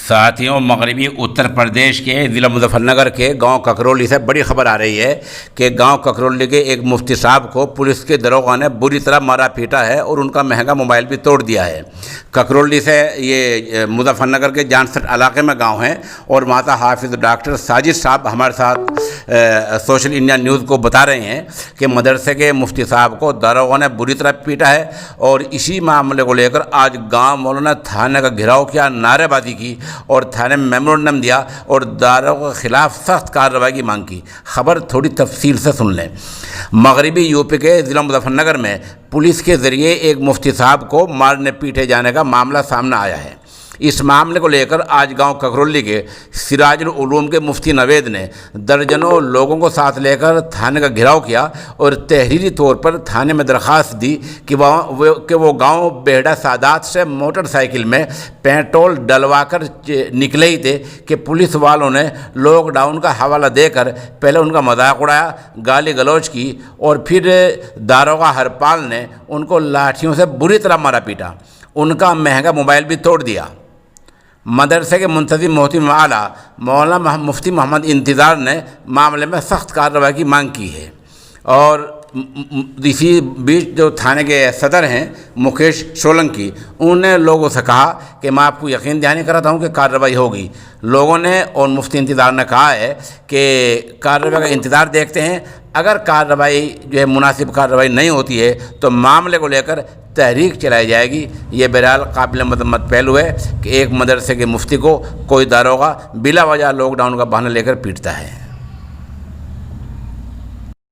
ساتھیوں، مغربی اتر پردیش کے ضلع مظفر نگر کے گاؤں ککرولی سے بڑی خبر آ رہی ہے کہ گاؤں ککرولی کے ایک مفتی صاحب کو پولیس کے داروغہ نے بری طرح مارا پیٹا ہے اور ان کا مہنگا موبائل بھی توڑ دیا ہے۔ ککرولی سے یہ مظفر نگر کے جانسٹ علاقے میں گاؤں ہے اور ماتا حافظ ڈاکٹر ساجد صاحب ہمارے ساتھ سوشل انڈیا نیوز کو بتا رہے ہیں کہ مدرسے کے مفتی صاحب کو داروغہ نے بری طرح پیٹا ہے اور اسی معاملے کو لے کر آج گاؤں والوں نے تھانے کا گھیراؤ کیا، نعرے بازی کی اور تھانے میں میمورنڈم دیا اور داروغہ کے خلاف سخت کارروائی کی مانگ کی۔ خبر تھوڑی تفصیل سے سن لیں۔ مغربی یو پی کے ضلع مظفر نگر میں پولیس کے ذریعے ایک مفتی صاحب کو مارنے پیٹے جانے کا معاملہ سامنے آیا ہے۔ اس معاملے کو لے کر آج گاؤں ککرولی کے سراج العلوم کے مفتی نوید نے درجنوں لوگوں کو ساتھ لے کر تھانے کا گھیراؤ کیا اور تحریری طور پر تھانے میں درخواست دی کہ وہ گاؤں بیہڑا سادات سے موٹر سائیکل میں پیٹرول ڈلوا کر نکلے ہی تھے کہ پولیس والوں نے لاک ڈاؤن کا حوالہ دے کر پہلے ان کا مذاق اڑایا، گالی گلوچ کی اور پھر داروغہ ہرپال نے ان کو لاٹھیوں سے بری طرح مارا پیٹا، ان کا مہنگا موبائل بھی توڑ دیا۔ مدرسے کے منتظم محتم اعلیٰ مولانا مفتی محمد انتظار نے معاملے میں سخت کارروائی کی مانگ کی ہے اور اسی بیچ جو تھانے کے صدر ہیں مکیش سولنکی، انہوں نے لوگوں سے کہا کہ میں آپ کو یقین دہانی کراتا ہوں کہ کارروائی ہوگی۔ لوگوں نے اور مفتی انتظار نے کہا ہے کہ کارروائی کا انتظار دیکھتے ہیں، اگر کارروائی جو ہے مناسب کارروائی نہیں ہوتی ہے تو معاملے کو لے کر تحریک چلائی جائے گی۔ یہ بہرحال قابل مذمت پہلو ہے کہ ایک مدرسے کے مفتی کو کوئی داروغہ بلا وجہ لاک ڈاؤن کا بہانہ لے کر پیٹتا ہے۔